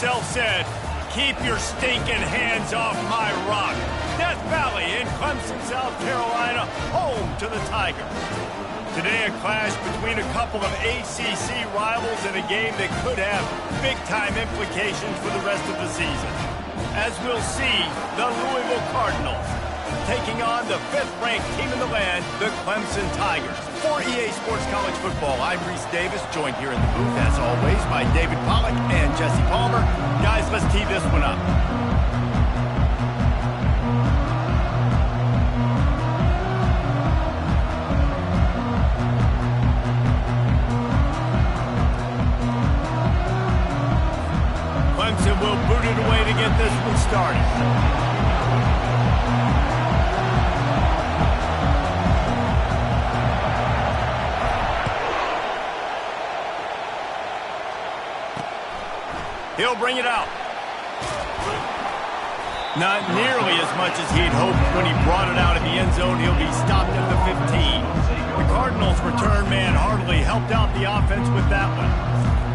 himself said, "Keep your stinking hands off my rock." Death Valley in Clemson, South Carolina, home to the Tigers. Today, a clash between a couple of ACC rivals in a game that could have big-time implications for the rest of the season. As we'll see, the Louisville Cardinals taking on the 5th-ranked team in the land, the Clemson Tigers. For EA Sports College Football, I'm Reese Davis, joined here in the booth, as always, by David Pollack and Jesse Palmer. Guys, let's tee this one up. Clemson will boot it away to get this one started. He'll bring it out. Not nearly as much as he'd hoped when he brought it out in the end zone. He'll be stopped at the 15. The Cardinals' return man hardly helped out the offense with that one.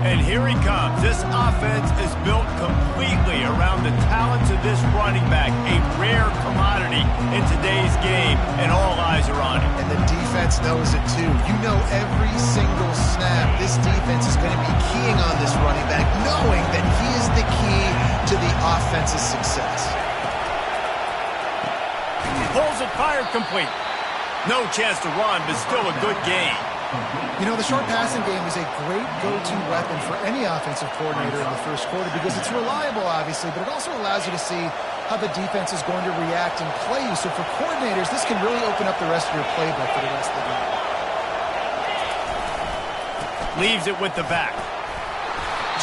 And here he comes. This offense is built completely around the talents of this running back, a rare commodity in today's game, and all eyes are on him. And the defense knows it too. You know every single snap, this defense is going to be keying on this running back, knowing that he is the key to the offense's success. Pulls it, fired complete. No chance to run, but still a good game. You know, the short passing game is a great go-to weapon for any offensive coordinator in the first quarter because it's reliable, obviously, but it also allows you to see how the defense is going to react and play you. So for coordinators, this can really open up the rest of your playbook for the rest of the game. Leaves it with the back.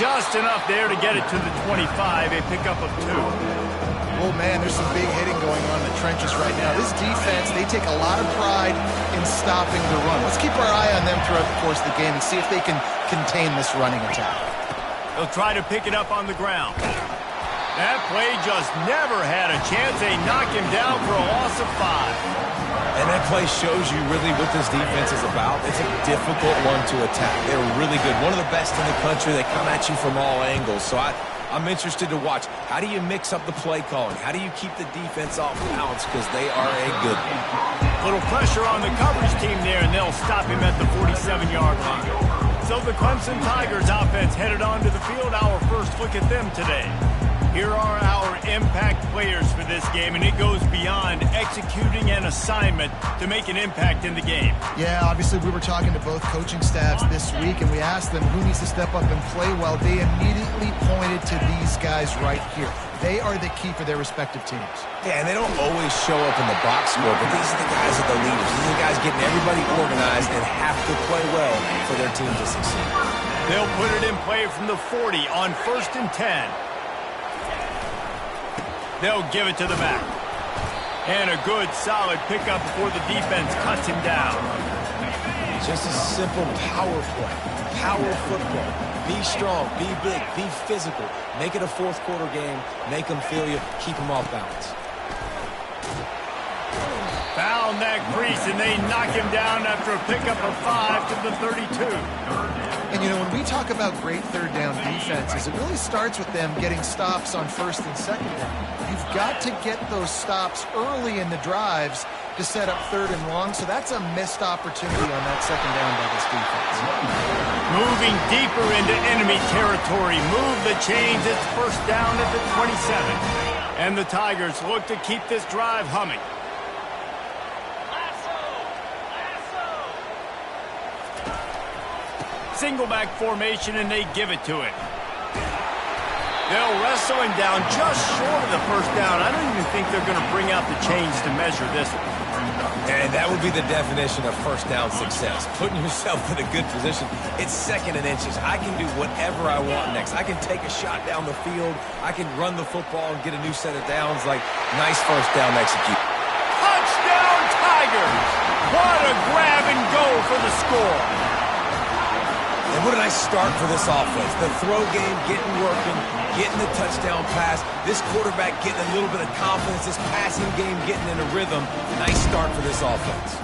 Just enough there to get it to the 25, a pickup of 2. Oh, man, there's some big hitting going on in the trenches right now. This defense, they take a lot of pride in stopping the run. Let's keep our eye on them throughout the course of the game and see if they can contain this running attack. They'll try to pick it up on the ground. That play just never had a chance. They knock him down for a loss of 5. And that play shows you really what this defense is about. It's a difficult one to attack. They're really good. One of the best in the country. They come at you from all angles. So I'm interested to watch. How do you mix up the play calling? How do you keep the defense off balance? Because they are a good one. Little pressure on the coverage team there, and they'll stop him at the 47-yard line. So the Clemson Tigers offense headed onto the field. Our first look at them today. Here are our impact players for this game, and it goes beyond executing an assignment to make an impact in the game. Yeah, obviously we were talking to both coaching staffs this week, and we asked them who needs to step up and play well. They immediately pointed to these guys right here. They are the key for their respective teams. Yeah, and they don't always show up in the box score, but these are the guys that are the leaders. These are the guys getting everybody organized and have to play well for their team to succeed. They'll put it in play from the 40 on 1st and 10. They'll give it to the back. And a good, solid pickup before the defense cuts him down. Just a simple power play. Power football. Be strong, be big, be physical. Make it a fourth-quarter game. Make them feel you. Keep them off balance. Found that crease, and they knock him down after a pickup of 5 to the 32. And, you know, when we talk about great third down defenses, it really starts with them getting stops on 1st and 2nd down. You've got to get those stops early in the drives to set up 3rd and long, so that's a missed opportunity on that 2nd down by this defense. Moving deeper into enemy territory. Move the chains. It's 1st down at the 27. And the Tigers look to keep this drive humming. Single back formation, and they give it to him. They'll wrestle him down just short of the 1st down. I don't even think they're going to bring out the chains to measure this one. And that would be the definition of 1st down success. Putting yourself in a good position. It's 2nd and inches. I can do whatever I want next. I can take a shot down the field. I can run the football and get a new set of downs. Like, nice 1st down execute. Touchdown, Tigers! What a grab and go for the score. And what a nice start for this offense. The throw game getting working, getting the touchdown pass. This quarterback getting a little bit of confidence. This passing game getting in a rhythm. Nice start for this offense.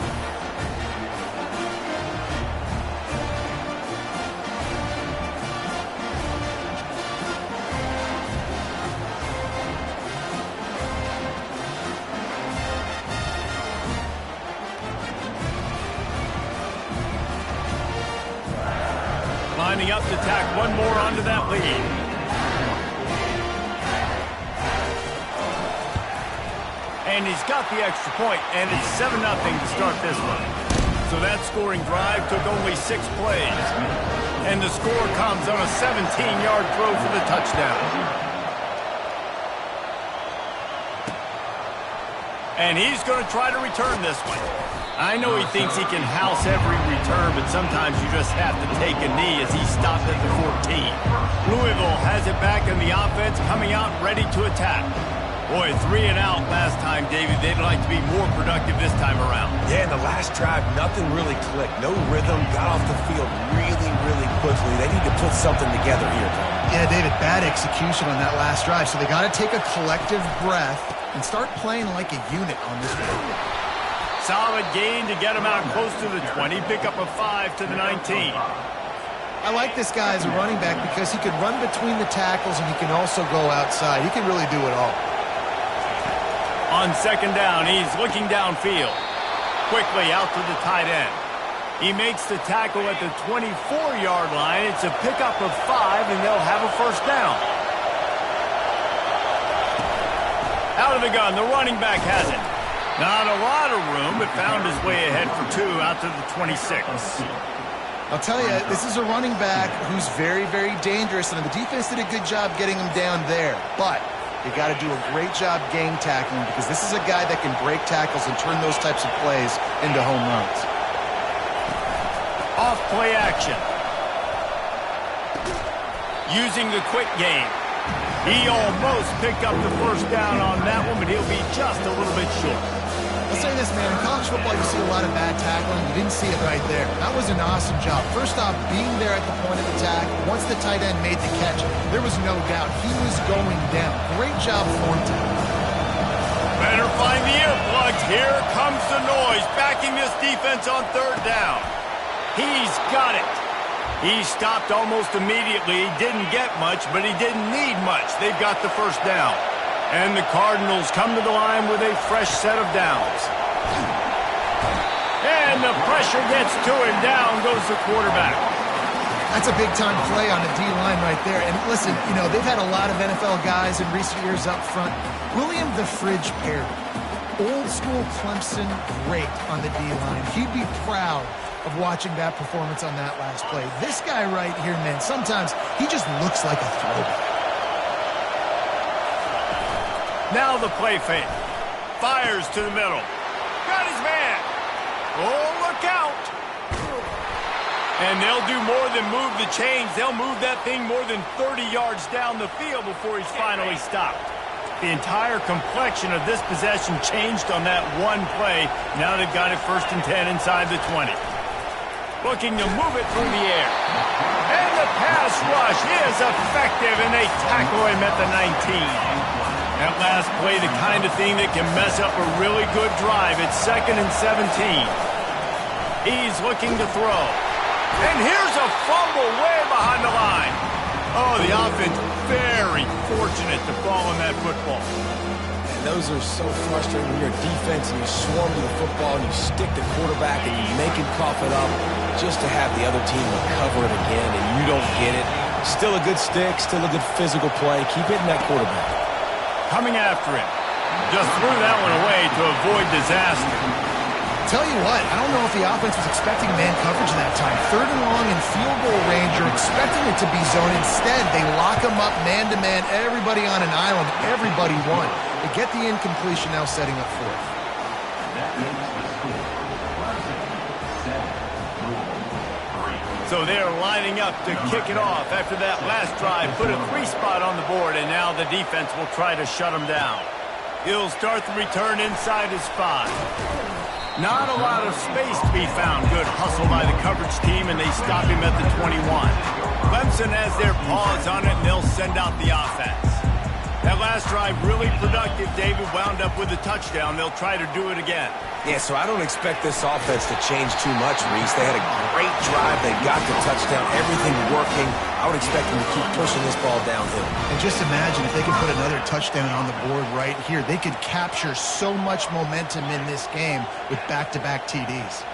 lining up to tack one more onto that lead. And he's got the extra point, and it's 7-0 to start this one. So that scoring drive took only 6 plays. And the score comes on a 17-yard throw for the touchdown. And he's going to try to return this one. I know he thinks he can house every return, but sometimes you just have to take a knee as he stopped at the 14. Louisville has it back in the offense, coming out ready to attack. Boy, 3 and out last time, David. They'd like to be more productive this time around. Yeah, in the last drive, nothing really clicked. No rhythm, got off the field really, really quickly. They need to put something together here, Clem. Yeah, David, bad execution on that last drive. So they got to take a collective breath and start playing like a unit on this one. Solid gain to get him out close to the 20. Pick up a 5 to the 19. I like this guy as a running back because he can run between the tackles and he can also go outside. He can really do it all. On second down, he's looking downfield. Quickly out to the tight end. He makes the tackle at the 24-yard line. It's a pickup of 5, and they'll have a first down. Out of the gun, the running back has it. Not a lot of room, but found his way ahead for 2 out to the 26. I'll tell you, this is a running back who's very, very dangerous, and the defense did a good job getting him down there. But you got to do a great job game tackling because this is a guy that can break tackles and turn those types of plays into home runs. Off play action. Using the quick game. He almost picked up the first down on that one, but he'll be just a little bit short. I'll say this, man. In college football, you see a lot of bad tackling. You didn't see it right there. That was an awesome job. First off, being there at the point of attack. Once the tight end made the catch, there was no doubt he was going down. Great job for him. Better find the earplugs. Here comes the noise, backing this defense on third down. He's got it. He stopped almost immediately. He didn't get much, but he didn't need much. They've got the first down. And the Cardinals come to the line with a fresh set of downs. And the pressure gets to him. Down goes the quarterback. That's a big-time play on the D-line right there. And listen, you know, they've had a lot of NFL guys in recent years up front. William the Fridge Perry, old-school Clemson great on the D-line. He'd be proud of watching that performance on that last play. This guy right here, man, sometimes he just looks like a throwback. Now the play fake. Fires to the middle. Got his man. Oh, look out. And they'll do more than move the chains. They'll move that thing more than 30 yards down the field before he's finally stopped. The entire complexion of this possession changed on that one play. Now they've got it 1st and 10 inside the 20. Looking to move it through the air. And the pass rush is effective, and they tackle him at the 19. That last play, the kind of thing that can mess up a really good drive. It's 2nd and 17. He's looking to throw. And here's a fumble way behind the line. Oh, the offense very fortunate to fall on that football. And those are so frustrating when you're a defense and you swarm to the football and you stick the quarterback and you make him cough it up just to have the other team recover it again and you don't get it. Still a good stick, still a good physical play. Keep hitting that quarterback. Coming after him. Just threw that one away to avoid disaster. Tell you what, I don't know if the offense was expecting man coverage that time. 3rd and long in field goal range. You're expecting it to be zone. Instead, they lock him up man-to-man. Everybody on an island. Everybody won. They get the incompletion now setting up 4th. So they're lining up to kick it off after that last drive. Put a 3 spot on the board, and now the defense will try to shut them down. He'll start the return inside his 5. Not a lot of space to be found. Good hustle by the coverage team, and they stop him at the 21. Clemson has their paws on it, and they'll send out the offense. That last drive really productive. David wound up with a touchdown. They'll try to do it again. Yeah, so I don't expect this offense to change too much, Reese. They had a great drive. They got the touchdown. Everything working. I would expect them to keep pushing this ball downhill. And just imagine if they could put another touchdown on the board right here. They could capture so much momentum in this game with back-to-back TDs.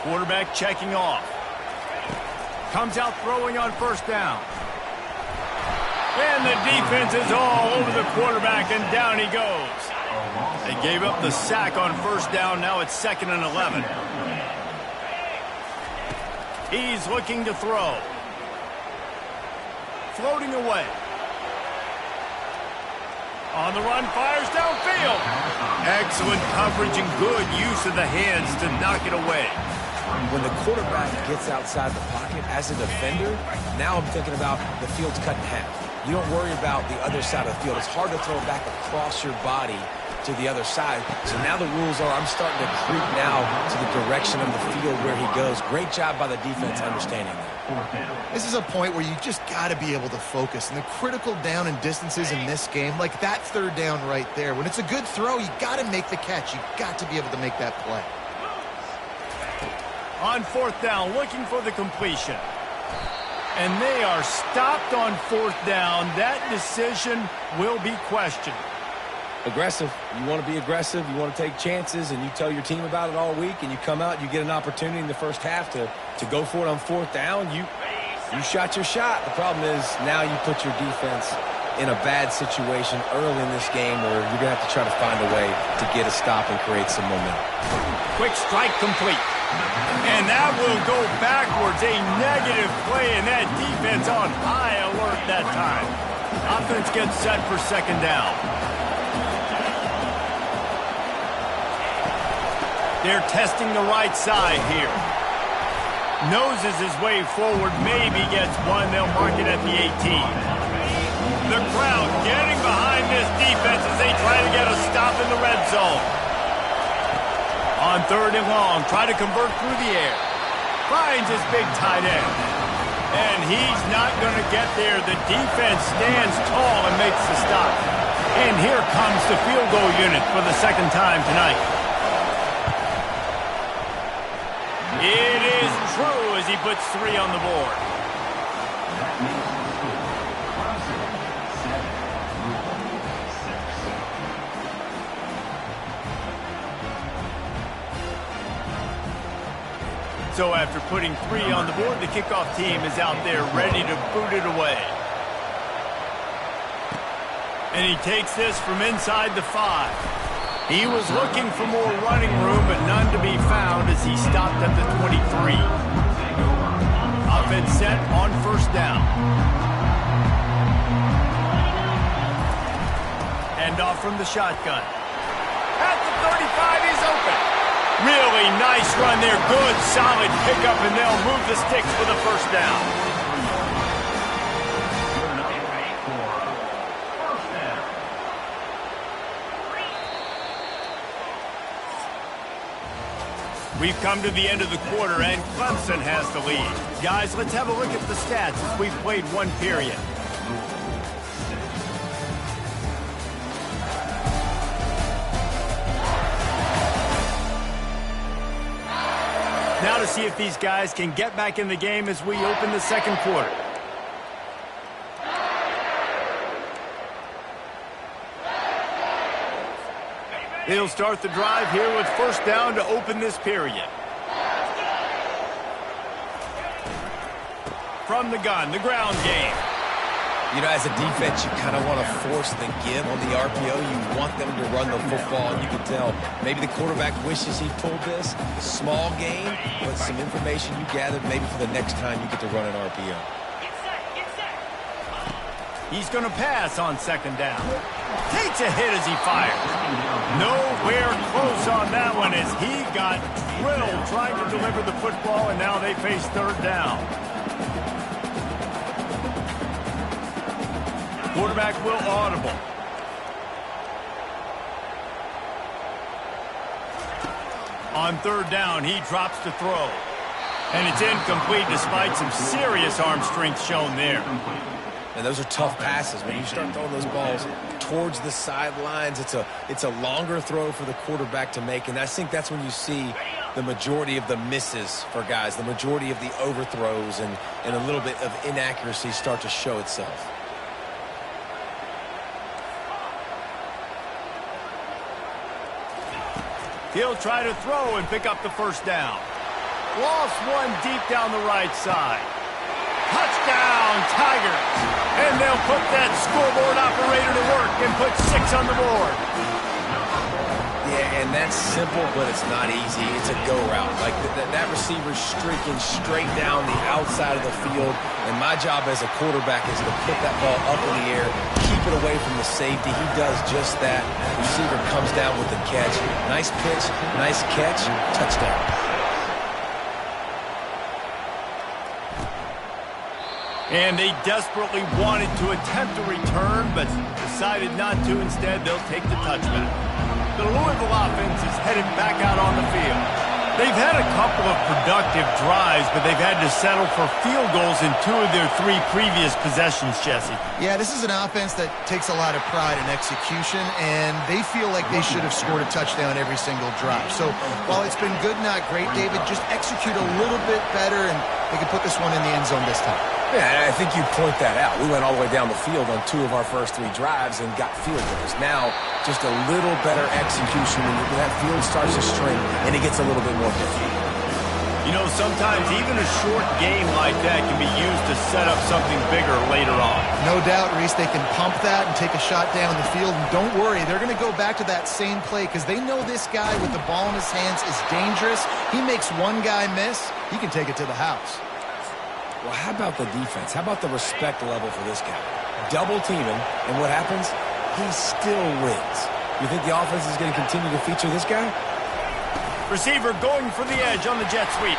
Quarterback checking off. Comes out throwing on first down. And the defense is all over the quarterback, and down he goes. They gave up the sack on first down. Now it's 2nd and 11. He's looking to throw. Floating away. On the run, fires downfield. Excellent coverage and good use of the hands to knock it away. When the quarterback gets outside the pocket as a defender, now I'm thinking about the field's cut in half. You don't worry about the other side of the field. It's hard to throw it back across your body to the other side. So now the rules are I'm starting to creep now to the direction of the field where he goes. Great job by the defense understanding that. This is a point where you just got to be able to focus. And the critical down and distances in this game, like that third down right there, when it's a good throw, you got to make the catch. You got to be able to make that play. On 4th down, looking for the completion. And they are stopped on 4th down. That decision will be questioned. Aggressive. You want to be aggressive. You want to take chances, and you tell your team about it all week, and you come out, you get an opportunity in the first half to go for it on 4th down. You shot your shot. The problem is now you put your defense in a bad situation early in this game where you're going to have to try to find a way to get a stop and create some momentum. Quick strike complete. And that will go backwards. A negative play, and that defense on high alert that time. Offense gets set for 2nd down. They're testing the right side here. Noses his way forward, maybe gets one. They'll mark it at the 18. The crowd getting behind this defense as they try to get a stop in the red zone. On 3rd and long, try to convert through the air. Finds his big tight end. And he's not going to get there. The defense stands tall and makes the stop. And here comes the field goal unit for the 2nd time tonight. It is true as he puts 3 on the board. So after putting 3 on the board, the kickoff team is out there ready to boot it away. And he takes this from inside the 5. He was looking for more running room, but none to be found as he stopped at the 23. Offense set on 1st down. Hand off from the shotgun. At the 35, he's open. Really nice run there. Good, solid pickup, and they'll move the sticks for the 1st down. We've come to the end of the quarter, and Clemson has the lead. Guys, let's have a look at the stats as we've played 1 period. Now to see if these guys can get back in the game as we open the 2nd quarter. They'll start the drive here with 1st down to open this period. From the gun, the ground game. You know, as a defense, you kind of want to force the give on the RPO. You want them to run the football, and you can tell maybe the quarterback wishes he pulled this. Small game, but some information you gathered maybe for the next time you get to run an RPO. He's going to pass on 2nd down. Takes a hit as he fires. Nowhere close on that one as he got drilled trying to deliver the football, and now they face 3rd down. Quarterback will audible. On 3rd down, he drops to throw. And it's incomplete despite some serious arm strength shown there. And those are tough passes. When you start throwing those balls towards the sidelines, it's a longer throw for the quarterback to make. And I think that's when you see the majority of the misses for guys, the majority of the overthrows and a little bit of inaccuracy start to show itself. He'll try to throw and pick up the 1st down. Lost one deep down the right side. Touchdown, Tigers. And they'll put that scoreboard operator to work and put 6 on the board. Yeah, and that's simple, but it's not easy. It's a go route. Like that receiver's streaking straight down the outside of the field, and my job as a quarterback is to put that ball up in the air, keep it away from the safety. He does just that. Receiver comes down with the catch. Nice pitch, nice catch, touchdown. And they desperately wanted to attempt a return, but decided not to. Instead, they'll take the touchback. The Louisville offense is headed back out on the field. They've had a couple of productive drives, but they've had to settle for field goals in 2 of their 3 previous possessions, Jesse. Yeah, this is an offense that takes a lot of pride in execution, and they feel like they should have scored a touchdown every single drive. So while it's been good, not great, David, just execute a little bit better, and they can put this one in the end zone this time. Yeah, I think you point that out. We went all the way down the field on 2 of our first 3 drives and got field goals. Now, just a little better execution when that field starts to string and it gets a little bit more difficult. You know, sometimes even a short game like that can be used to set up something bigger later on. No doubt, Reese, they can pump that and take a shot down the field. And don't worry, they're going to go back to that same play because they know this guy with the ball in his hands is dangerous. He makes one guy miss, he can take it to the house. Well, how about the defense? How about the respect level for this guy? Double team him, and what happens? He still wins. You think the offense is going to continue to feature this guy? Receiver going for the edge on the jet sweep.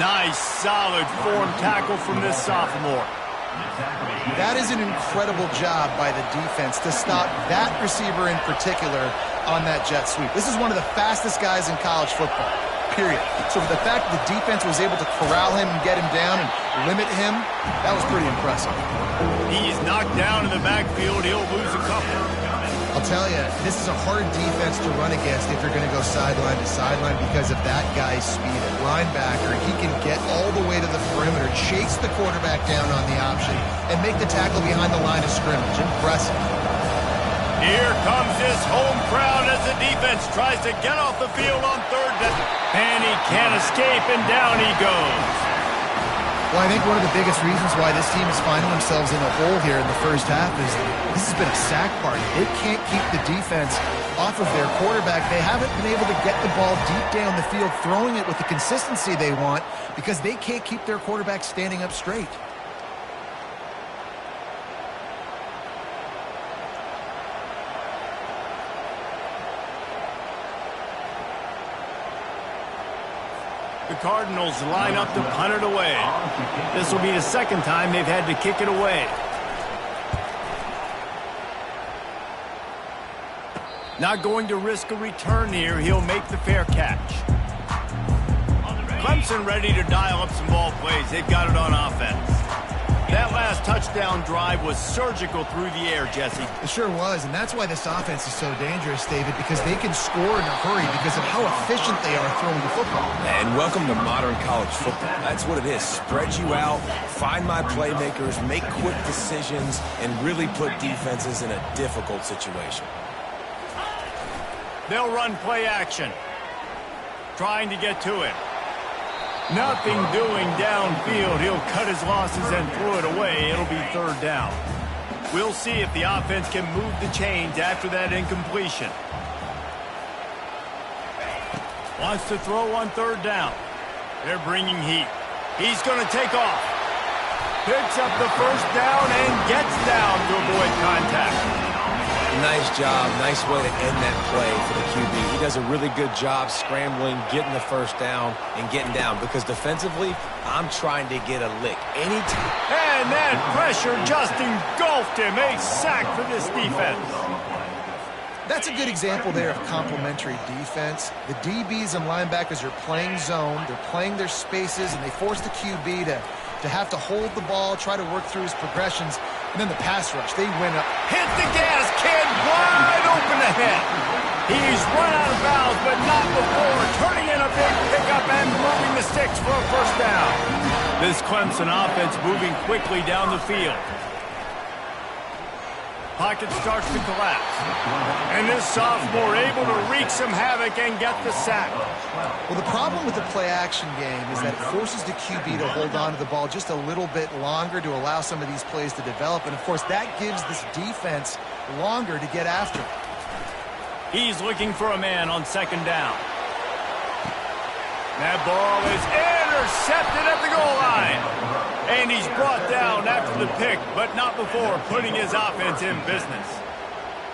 Nice, solid form tackle from this sophomore. That is an incredible job by the defense to stop that receiver in particular on that jet sweep. This is one of the fastest guys in college football, period. So for the fact that the defense was able to corral him and get him down and limit him, that was pretty impressive. He's knocked down in the backfield. He'll lose a couple. I'll tell you, this is a hard defense to run against if you're going to go sideline to sideline because of that guy's speed at linebacker. He can get all the way to the perimeter, chase the quarterback down on the option, and make the tackle behind the line of scrimmage. Impressive. Here comes this home crowd as the defense tries to get off the field on 3rd down. And he can't escape, and down he goes. Well, I think one of the biggest reasons why this team is finding themselves in a hole here in the first half is this has been a sack party. They can't keep the defense off of their quarterback. They haven't been able to get the ball deep down the field, throwing it with the consistency they want because they can't keep their quarterback standing up straight. The Cardinals line up to punt it away. This will be the 2nd time they've had to kick it away. Not going to risk a return here. He'll make the fair catch. Clemson ready to dial up some ball plays. They've got it on offense. That last touchdown drive was surgical through the air, Jesse. It sure was, and that's why this offense is so dangerous, David, because they can score in a hurry because of how efficient they are throwing the football. And welcome to modern college football. That's what it is. Spread you out, find my playmakers, make quick decisions, and really put defenses in a difficult situation. They'll run play action. Trying to get to it. Nothing doing downfield. He'll cut his losses and throw it away. It'll be 3rd down. We'll see if the offense can move the chains after that incompletion. Wants to throw on 3rd down. They're bringing heat. He's going to take off. Picks up the 1st down and gets down to avoid contact. Nice job. Nice way to end that play for the QB. He does a really good job scrambling, getting the 1st down, and getting down. Because defensively, I'm trying to get a lick. Anytime. And that pressure just engulfed him. A sack for this defense. That's a good example there of complementary defense. The DBs and linebackers are playing zone. They're playing their spaces, and they force the QB to have to hold the ball, try to work through his progressions. And then the pass rush, they win up. Hit the gas, kid, wide open ahead. He's run out of bounds, but not before turning in a big pickup and moving the sticks for a 1st down. This Clemson offense moving quickly down the field. Pocket starts to collapse. And this sophomore able to wreak some havoc and get the sack. Well, the problem with the play-action game is that it forces the QB to hold on to the ball just a little bit longer to allow some of these plays to develop. And, of course, that gives this defense longer to get after. He's looking for a man on second down. That ball is intercepted at the goal line. And he's brought down after the pick, but not before putting his offense in business.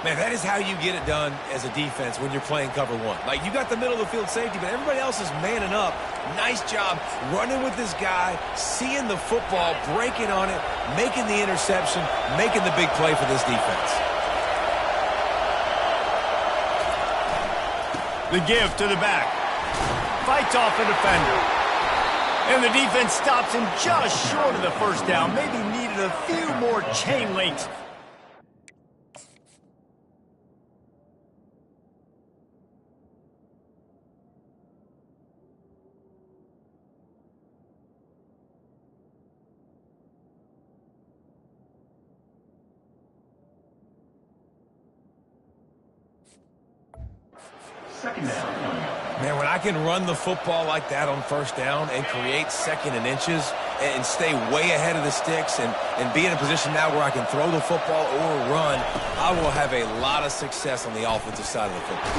Man, that is how you get it done as a defense when you're playing cover one. Like, you got the middle of the field safety, but everybody else is manning up. Nice job running with this guy, seeing the football, breaking on it, making the interception, making the big play for this defense. The give to the back. Fights off a defender. And the defense stops him just short of the first down. Maybe needed a few more chain links. Second down. Man, when I can run the football like that on first down and create second and inches and stay way ahead of the sticks and be in a position now where I can throw the football or run, I will have a lot of success on the offensive side of the football.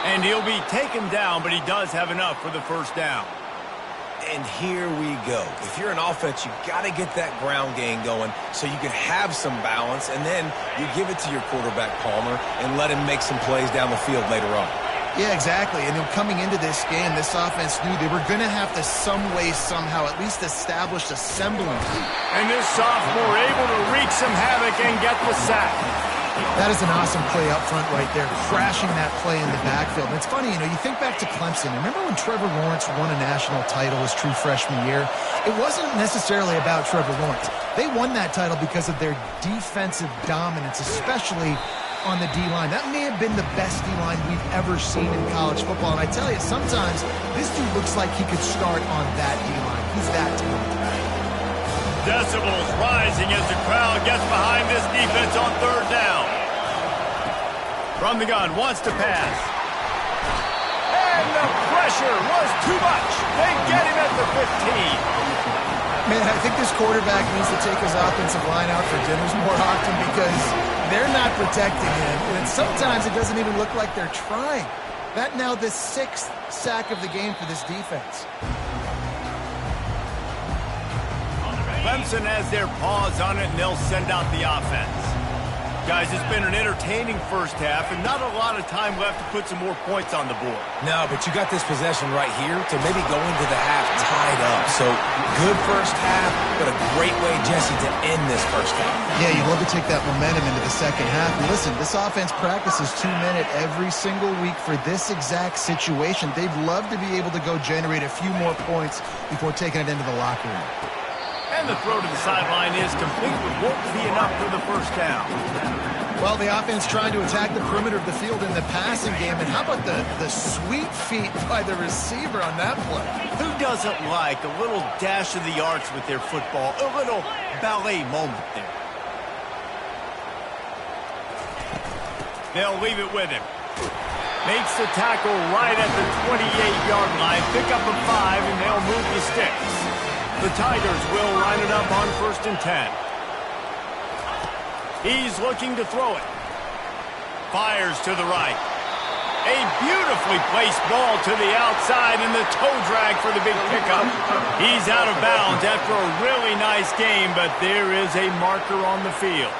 And he'll be taken down, but he does have enough for the first down. And here we go. If you're an offense, you got to get that ground game going so you can have some balance, and then you give it to your quarterback, Palmer, and let him make some plays down the field later on. Yeah, exactly. And then coming into this game, this offense knew they were going to have to some way, somehow, at least establish a semblance. And this sophomore able to wreak some havoc and get the sack. That is an awesome play up front right there, crashing that play in the backfield. And it's funny, you know, you think back to Clemson. Remember when Trevor Lawrence won a national title his true freshman year? It wasn't necessarily about Trevor Lawrence. They won that title because of their defensive dominance, especially on the D-line. That may have been the best D-line we've ever seen in college football. And I tell you, sometimes this dude looks like he could start on that D-line. He's that talented. Decibels rising as the crowd gets behind this defense on third down. From the gun, wants to pass. And the pressure was too much. They get him at the 15. Man, I think this quarterback needs to take his offensive line out for dinners more often because they're not protecting him. And sometimes it doesn't even look like they're trying. That now the 6th sack of the game for this defense. Clemson has their paws on it, and they'll send out the offense. Guys, it's been an entertaining first half, and not a lot of time left to put some more points on the board. No, but you got this possession right here to maybe go into the half tied up. So, good first half, but a great way, Jesse, to end this first half. Yeah, you'd love to take that momentum into the second half. And listen, this offense practices 2-minute every single week for this exact situation. They'd love to be able to go generate a few more points before taking it into the locker room. And the throw to the sideline is complete, but won't be enough for the first down. Well, the offense trying to attack the perimeter of the field in the passing game. And how about the sweet feet by the receiver on that play? Who doesn't like a little dash of the arts with their football? A little ballet moment there. They'll leave it with him. Makes the tackle right at the 28-yard line. Pick up a 5, and they'll move the sticks. The Tigers will line it up on 1st and 10. He's looking to throw it. Fires to the right. A beautifully placed ball to the outside, and the toe drag for the big pickup. He's out of bounds after a really nice game, but there is a marker on the field.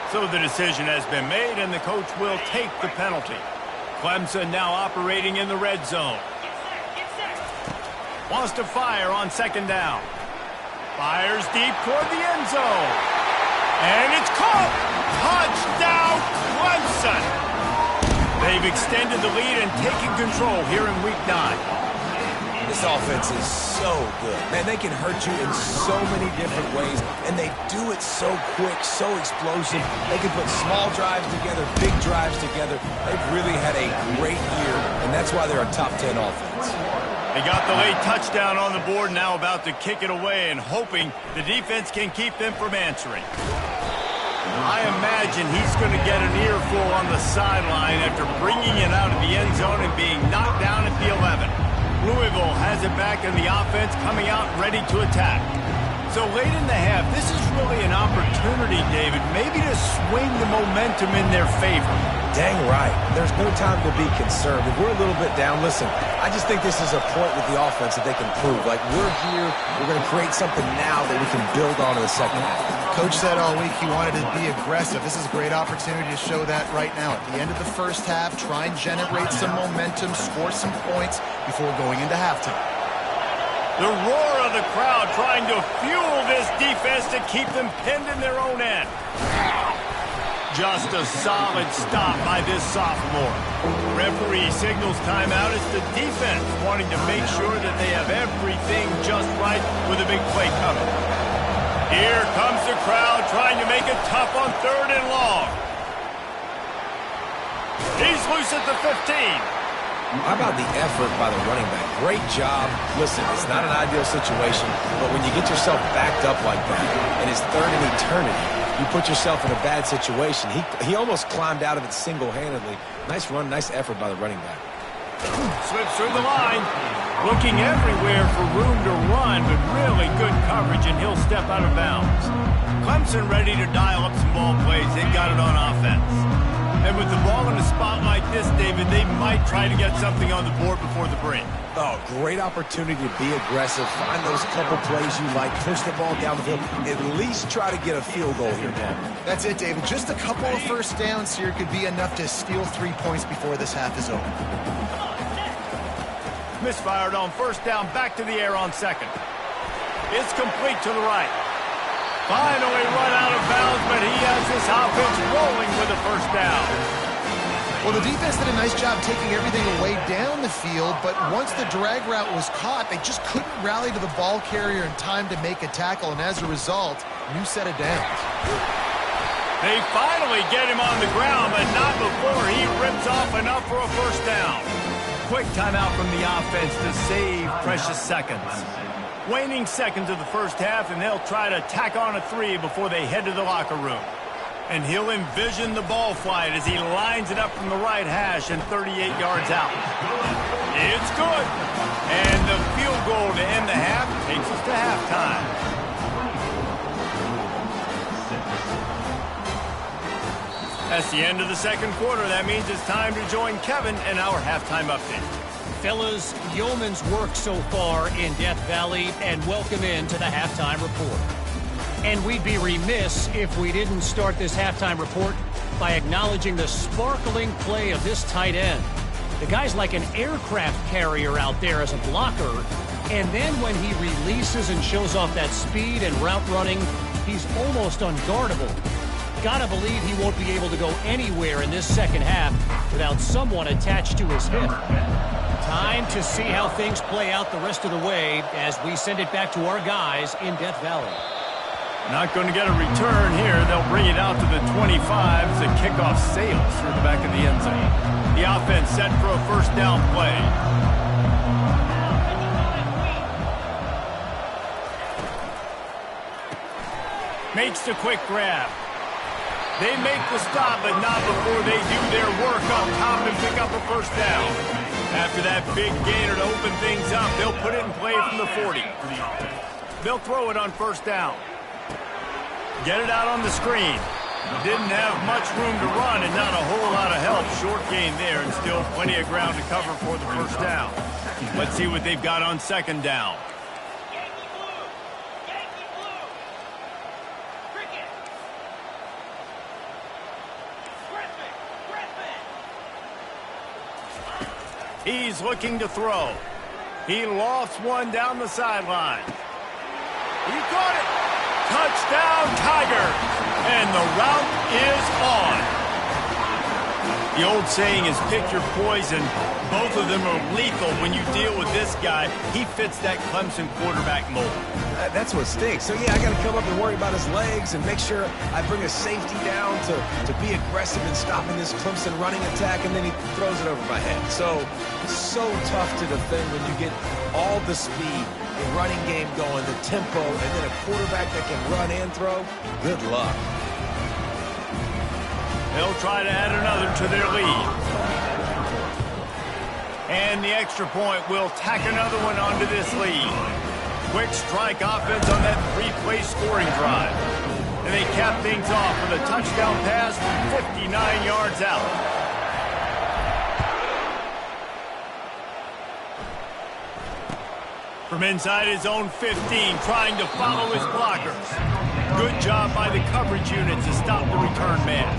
So the decision has been made, and the coach will take the penalty. Clemson now operating in the red zone. Wants to fire on second down. Fires deep toward the end zone. And it's caught. Touchdown, Clemson. They've extended the lead and taken control here in Week 9. This offense is so good. Man, they can hurt you in so many different ways, and they do it so quick, so explosive. They can put small drives together, big drives together. They've really had a great year, and that's why they're a top 10 offense. They got the late touchdown on the board, now about to kick it away and hoping the defense can keep them from answering. I imagine he's going to get an earful on the sideline after bringing it out of the end zone and being knocked down at the 11. Louisville has it back in the offense, coming out ready to attack. So late in the half, this is really an opportunity, David, maybe to swing the momentum in their favor. Dang right. There's no time to be concerned. If we're a little bit down, listen, I just think this is a point with the offense that they can prove. Like, we're here, we're going to create something now that we can build on in the second half. Coach said all week he wanted to be aggressive. This is a great opportunity to show that right now. At the end of the first half, try and generate some momentum, score some points before going into halftime. The roar of the crowd trying to fuel this defense to keep them pinned in their own end. Just a solid stop by this sophomore. Referee signals timeout. It's the defense wanting to make sure that they have everything just right with a big play coming. Here comes the crowd trying to make it tough on 3rd and long. He's loose at the 15. How about the effort by the running back? Great job. Listen, it's not an ideal situation, but when you get yourself backed up like that, and it's 3rd and eternity, you put yourself in a bad situation. He almost climbed out of it single-handedly. Nice run, nice effort by the running back. Slips through the line. Looking everywhere for room to run, but really good coverage, and he'll step out of bounds. Clemson ready to dial up some ball plays. They've got it on offense. And with the ball in a spot like this, David, they might try to get something on the board before the break. Oh, great opportunity to be aggressive. Find those couple plays you like. Push the ball down the field. At least try to get a field goal here, man. That's it, David. Just a couple of first downs here could be enough to steal 3 points before this half is over. Misfired on first down, back to the air on 2nd. It's complete to the right. Finally run out of bounds, but he has this offense rolling with a first down. Well, the defense did a nice job taking everything away down the field, but once the drag route was caught, they just couldn't rally to the ball carrier in time to make a tackle, and as a result, new set of downs. They finally get him on the ground, but not before he rips off enough for a first down. Quick timeout from the offense to save precious seconds. Waning seconds of the first half, and they'll try to tack on a 3 before they head to the locker room. And he'll envision the ball flight as he lines it up from the right hash and 38 yards out. It's good. And the field goal to end the half takes us to halftime. That's the end of the second quarter. That means it's time to join Kevin in our halftime update. Fellas, yeoman's work so far in Death Valley, and welcome into the halftime report. And we'd be remiss if we didn't start this halftime report by acknowledging the sparkling play of this tight end. The guy's like an aircraft carrier out there as a blocker, and then when he releases and shows off that speed and route running, he's almost unguardable. Gotta believe he won't be able to go anywhere in this second half without someone attached to his hip. Time to see how things play out the rest of the way as we send it back to our guys in Death Valley. Not going to get a return here. They'll bring it out to the 25 as the kickoff sails through the back of the end zone. The offense set for a first down play. Makes the quick grab. They make the stop, but not before they do their work up top and pick up a first down. After that big gainer to open things up, they'll put it in play from the 40. They'll throw it on first down. Get it out on the screen. Didn't have much room to run and not a whole lot of help. Short gain there and still plenty of ground to cover for the first down. Let's see what they've got on second down. He's looking to throw. He lofts one down the sideline. He caught it. Touchdown, Tigers. And the route is on. The old saying is pick your poison. Both of them are lethal when you deal with this guy. He fits that Clemson quarterback mold. That's what stinks. So, yeah, I got to come up and worry about his legs and make sure I bring a safety down to be aggressive in stopping this Clemson running attack, and then he throws it over my head. So tough to defend when you get all the speed, the running game going, the tempo, and then a quarterback that can run and throw. Good luck. They'll try to add another to their lead. And the extra point will tack another one onto this lead. Quick strike offense on that three-play scoring drive. And they cap things off with a touchdown pass from 59 yards out. From inside his own 15, trying to follow his blockers. Good job by the coverage unit to stop the return man.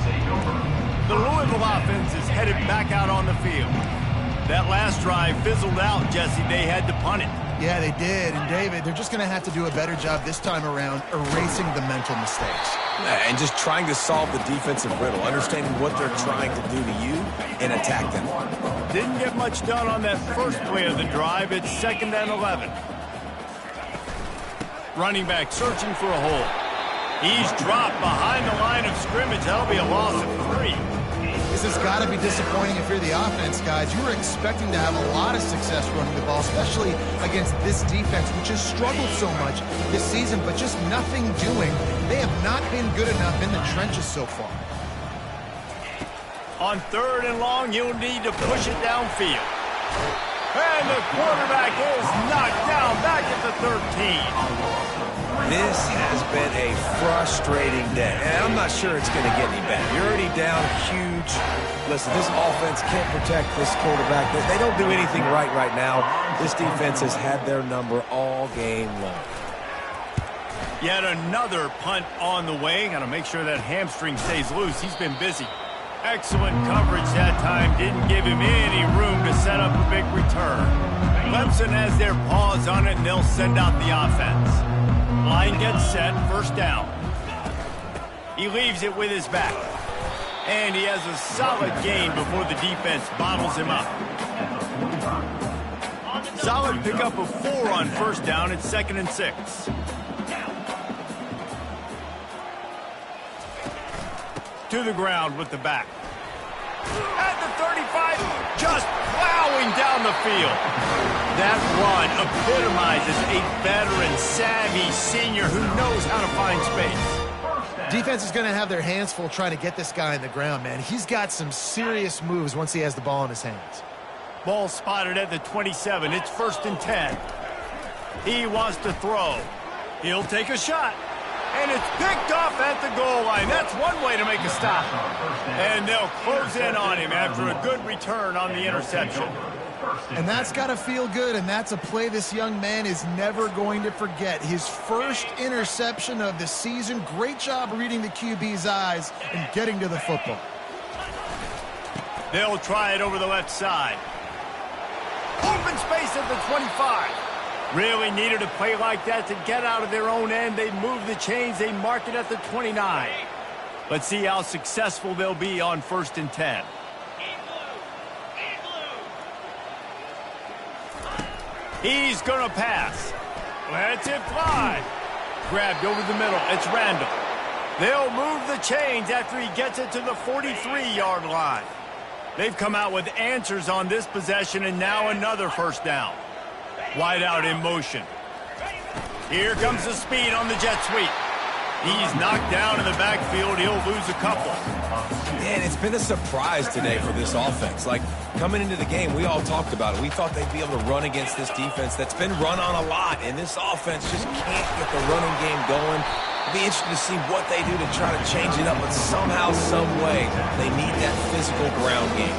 The Louisville offense is headed back out on the field. That last drive fizzled out, Jesse. They had to punt it. Yeah, they did. And, David, they're just going to have to do a better job this time around erasing the mental mistakes. And just trying to solve the defensive riddle, understanding what they're trying to do to you and attack them. Didn't get much done on that first play of the drive. It's 2nd and 11. Running back searching for a hole. He's dropped behind the line of scrimmage. That'll be a loss of 3. This has got to be disappointing if you're the offense, guys. You were expecting to have a lot of success running the ball, especially against this defense, which has struggled so much this season, but just nothing doing. They have not been good enough in the trenches so far. On 3rd and long, you'll need to push it downfield. And the quarterback is knocked down back at the 13. This has been a frustrating day, and I'm not sure it's going to get any better. You're already down huge. Listen, this offense can't protect this quarterback. They don't do anything right now. This defense has had their number all game long. Yet another punt on the way. Got to make sure that hamstring stays loose. He's been busy. Excellent coverage that time. Didn't give him any room to set up a big return. Clemson has their paws on it, and they'll send out the offense. Line gets set, 1st down. He leaves it with his back. And he has a solid gain before the defense bottles him up. Solid pickup of 4 on 1st down. It's 2nd and 6. To the ground with the back. At the 35, just plowing down the field. That run epitomizes a veteran, savvy senior who knows how to find space. Defense is going to have their hands full trying to get this guy in the ground, man. He's got some serious moves once he has the ball in his hands. Ball spotted at the 27. It's 1st and 10. He wants to throw. He'll take a shot. And it's picked off at the goal line. That's one way to make a stop. And they'll close in on him after a good return on the interception. And that's got to feel good, and that's a play this young man is never going to forget. His first interception of the season. Great job reading the QB's eyes and getting to the football. They'll try it over the left side. Open space at the 25. Really needed a play like that to get out of their own end. They move the chains. They mark it at the 29. Let's see how successful they'll be on 1st and 10. He's going to pass. Lets it fly. Grabbed over the middle. It's Randall. They'll move the chains after he gets it to the 43-yard line. They've come out with answers on this possession, and now another 1st down. Wide out in motion. Here comes the speed on the jet sweep. He's knocked down in the backfield. He'll lose a couple. And it's been a surprise today for this offense. Like, coming into the game, we all talked about it. We thought they'd be able to run against this defense that's been run on a lot, and this offense just can't get the running game going. It'll be interesting to see what they do to try to change it up, but somehow, some way, they need that physical ground game.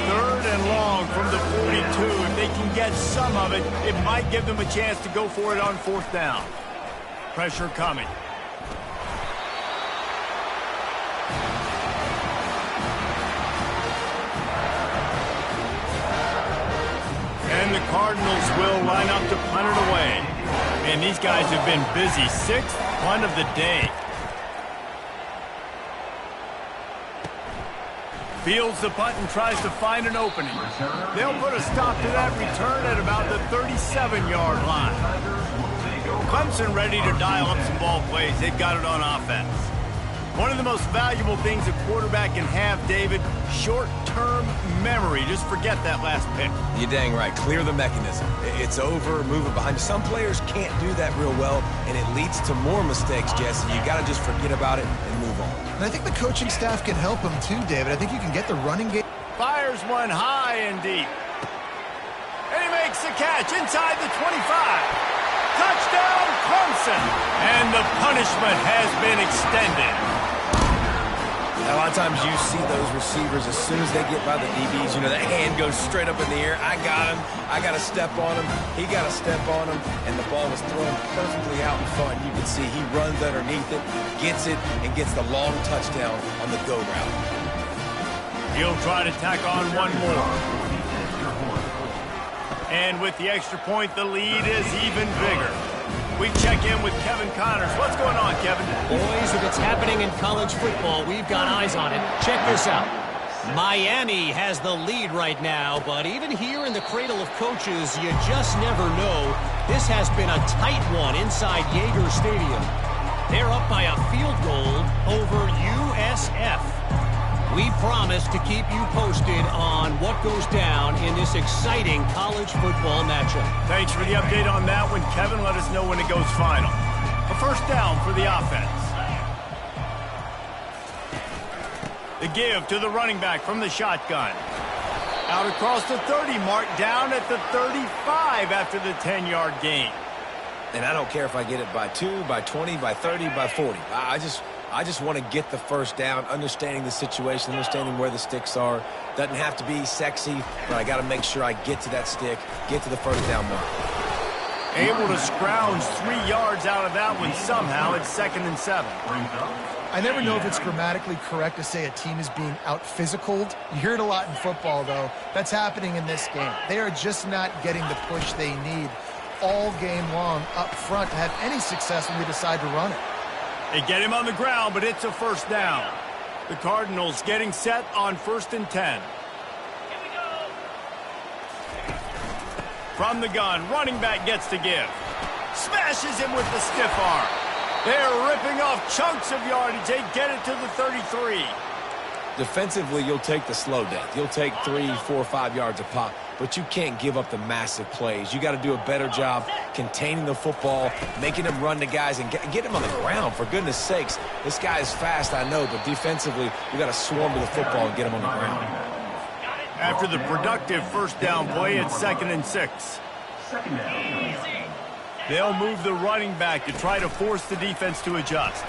3rd and long from the 42. If they can get some of it, it might give them a chance to go for it on 4th down. Pressure coming. And the Cardinals will line up to punt it away. And these guys have been busy. 6th punt of the day. Fields the punt and tries to find an opening. They'll put a stop to that return at about the 37-yard line. Clemson ready to dial up some ball plays. They've got it on offense. One of the most valuable things a quarterback can have, David, short-term memory. Just forget that last pick. You're dang right. Clear the mechanism. It's over, move it behind you. Some players can't do that real well, and it leads to more mistakes, Jesse. You got to just forget about it and move on. And I think the coaching staff can help him too, David. I think you can get the running game. Fires one high and deep. And he makes the catch inside the 25. Touchdown, Clemson. And the punishment has been extended. A lot of times you see those receivers, as soon as they get by the DBs, you know, that hand goes straight up in the air. I got him. I got to step on him. He got to step on him. And the ball was thrown perfectly out in front. You can see he runs underneath it, gets it, and gets the long touchdown on the go route. He'll try to tack on one more. And with the extra point, the lead is even bigger. We check in with Kevin Connors. What's going on, Kevin? Boys, if it's happening in college football, we've got eyes on it. Check this out. Miami has the lead right now, but even here in the cradle of coaches, you just never know. This has been a tight one inside Yager Stadium. They're up by a field goal over USF. We promise to keep you posted on what goes down in this exciting college football matchup. Thanks for the update on that one, Kevin. Let us know when it goes final. A first down for the offense. The give to the running back from the shotgun. Out across the 30, marked down at the 35 after the 10-yard gain. And I don't care if I get it by 2, by 20, by 30, by 40. I just want to get the first down, understanding the situation, understanding where the sticks are. Doesn't have to be sexy, but I got to make sure I get to that stick, get to the first down mark. Able to scrounge 3 yards out of that one somehow. It's 2nd and 7. I never know if it's grammatically correct to say a team is being out-physicaled. You hear it a lot in football, though. That's happening in this game. They are just not getting the push they need all game long up front to have any success when they decide to run it. They get him on the ground, but it's a first down. The Cardinals getting set on 1st and 10. From the gun, running back gets to give. Smashes him with the stiff arm. They're ripping off chunks of yardage. They get it to the 33. Defensively, you'll take the slow death. You'll take 3, 4, 5 yards a pop, but you can't give up the massive plays. You got to do a better job containing the football, making them run to guys, and get him on the ground, for goodness sakes. This guy is fast, I know, but defensively, you got to swarm to the football and get him on the ground. After the productive first down play, it's 2nd and 6. They'll move the running back to try to force the defense to adjust.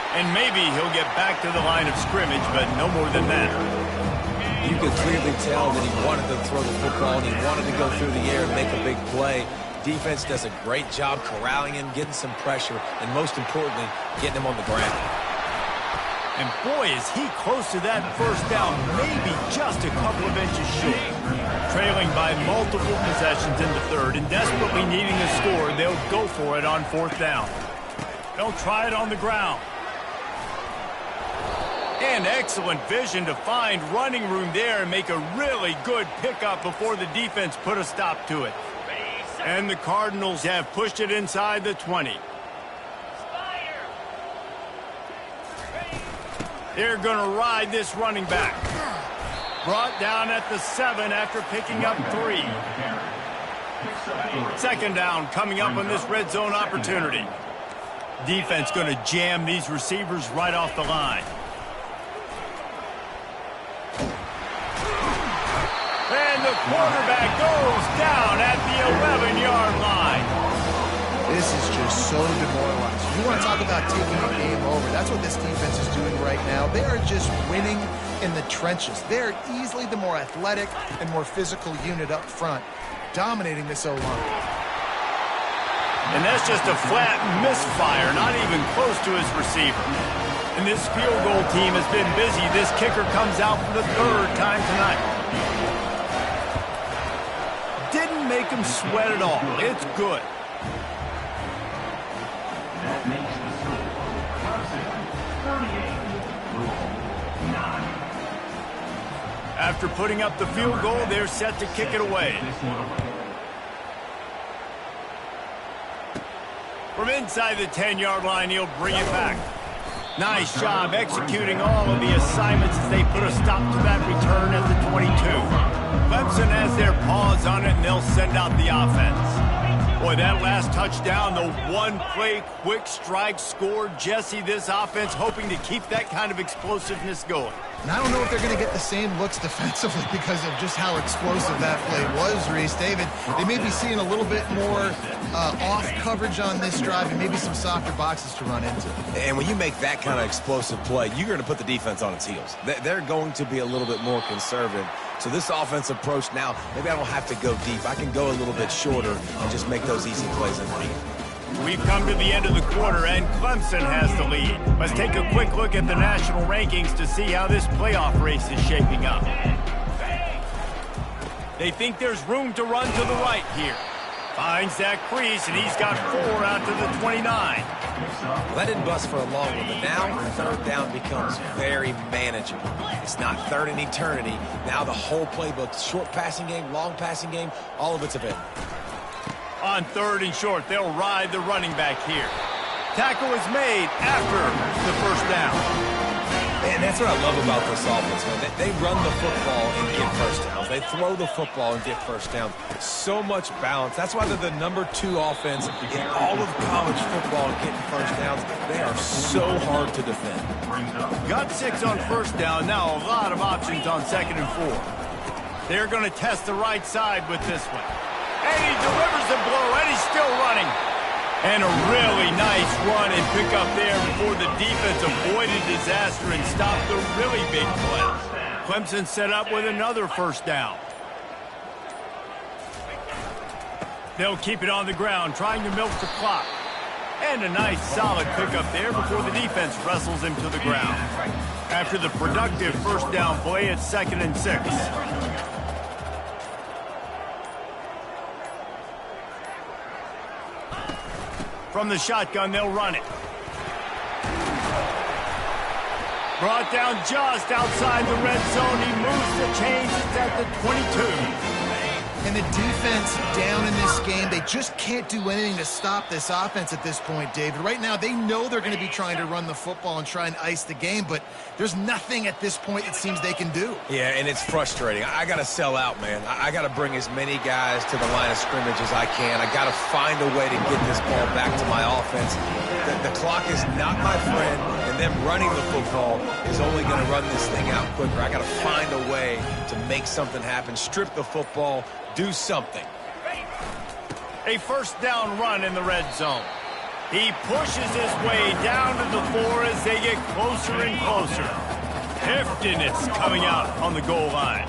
And maybe he'll get back to the line of scrimmage, but no more than that. You could clearly tell that he wanted to throw the football and he wanted to go through the air and make a big play. Defense does a great job corralling him, getting some pressure, and most importantly, getting him on the ground. And boy, is he close to that first down, maybe just a couple of inches short. Trailing by multiple possessions in the 3rd and desperately needing a score, they'll go for it on 4th down. They'll try it on the ground. And excellent vision to find running room there and make a really good pickup before the defense put a stop to it. And the Cardinals have pushed it inside the 20. They're going to ride this running back. Brought down at the 7 after picking up 3. 2nd down coming up on this red zone opportunity. Defense going to jam these receivers right off the line. And the quarterback goes down at the 11-yard line. This is just so demoralizing. You want to talk about taking a game over. That's what this defense is doing right now. They are just winning in the trenches. They're easily the more athletic and more physical unit up front, dominating this O-line. And that's just a flat misfire, not even close to his receiver. And this field goal team has been busy. This kicker comes out for the 3rd time tonight. Didn't make him sweat at all. It's good. That makes the score. Clemson 38, 9. After putting up the field goal, they're set to kick it away. From inside the 10-yard line, he'll bring it back. Nice job executing all of the assignments as they put a stop to that return at the 22. Clemson has their paws on it, and they'll send out the offense. Boy, that last touchdown, the one-play quick strike scored. Jesse, this offense hoping to keep that kind of explosiveness going. And I don't know if they're going to get the same looks defensively because of just how explosive that play was, Reese. David, they may be seeing a little bit more off coverage on this drive and maybe some softer boxes to run into. And when you make that kind of explosive play, you're going to put the defense on its heels. They're going to be a little bit more conservative. So this offensive approach now, maybe I don't have to go deep. I can go a little bit shorter and just make those easy plays underneath. We've come to the end of the quarter, and Clemson has the lead. Let's take a quick look at the national rankings to see how this playoff race is shaping up. They think there's room to run to the right here. Finds that crease, and he's got 4 out to the 29. That didn't bust for a long one, but now third down becomes very manageable. It's not third in eternity. Now the whole playbook, short passing game, long passing game, all of it's available. On 3rd and short, they'll ride the running back here. Tackle is made after the first down. And that's what I love about this offense, man. They run the football and get first downs. They throw the football and get first down. So much balance. That's why they're the #2 offense in all of college football and getting first downs. They are so hard to defend. Got 6 on first down. Now a lot of options on 2nd and 4. They're going to test the right side with this one. And he delivers the blow, and he's still running. And a really nice run and pick up there before the defense avoided disaster and stopped the really big play. Clemson set up with another first down. They'll keep it on the ground, trying to milk the clock. And a nice solid pickup there before the defense wrestles him to the ground. After the productive first down play, it's 2nd and 6. From the shotgun, they'll run it. Brought down just outside the red zone. He moves the chains. It's at the 22. And the defense down in this game, they just can't do anything to stop this offense at this point, David. Right now, they know they're going to be trying to run the football and try and ice the game, but there's nothing at this point it seems they can do. Yeah, and it's frustrating. I got to sell out, man. I got to bring as many guys to the line of scrimmage as I can. I got to find a way to get this ball back to my offense. The clock is not my friend, and them running the football is only going to run this thing out quicker. I got to find a way to make something happen, strip the football, do something. A first down run in the red zone. He pushes his way down to the floor as they get closer and closer. Heftiness coming out on the goal line.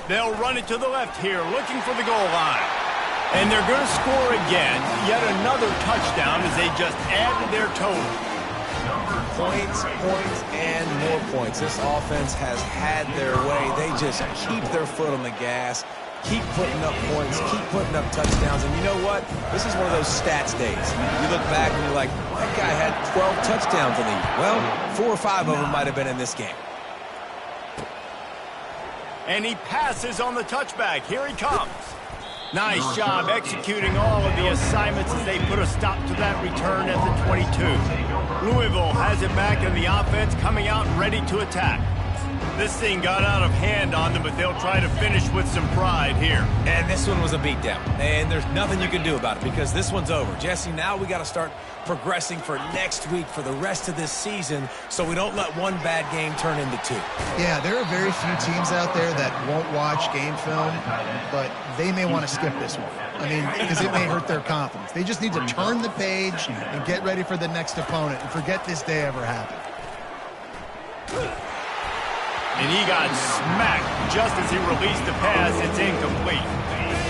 They'll run it to the left here, looking for the goal line. And they're going to score again. Yet another touchdown as they just add to their total. Points, and more points. This offense has had their way. They just keep their foot on the gas, keep putting up points, keep putting up touchdowns. And you know what? This is one of those stats days. You look back and you're like, that guy had 12 touchdowns in the year. Well, 4 or 5 of them might have been in this game. And he passes on the touchback. Here he comes. Nice job executing all of the assignments as they put a stop to that return at the 22. Louisville has it back in the offense, coming out ready to attack. This thing got out of hand on them, but they'll try to finish with some pride here. And this one was a beatdown. And there's nothing you can do about it because this one's over. Jesse, now we got to start progressing for next week for the rest of this season so we don't let one bad game turn into 2. Yeah, there are very few teams out there that won't watch game film, but they may want to skip this one. I mean, because it may hurt their confidence. They just need to turn the page and get ready for the next opponent and forget this day ever happened. And he got smacked just as he released the pass. It's incomplete.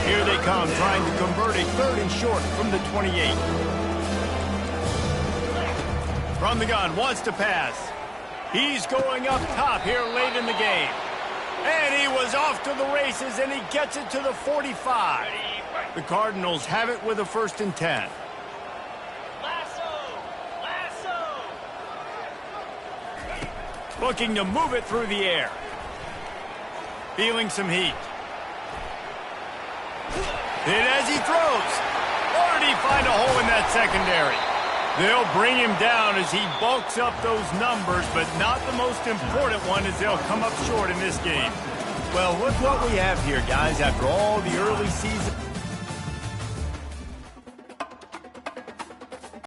Here they come, trying to convert a 3rd and short from the 28. From the gun, wants to pass. He's going up top here late in the game. And he was off to the races, and he gets it to the 45. The Cardinals have it with a 1st and 10. Looking to move it through the air. Feeling some heat. Hit as he throws. Or did he find a hole in that secondary? They'll bring him down as he bulks up those numbers, but not the most important one as they'll come up short in this game. Well, look what we have here, guys. After all the early season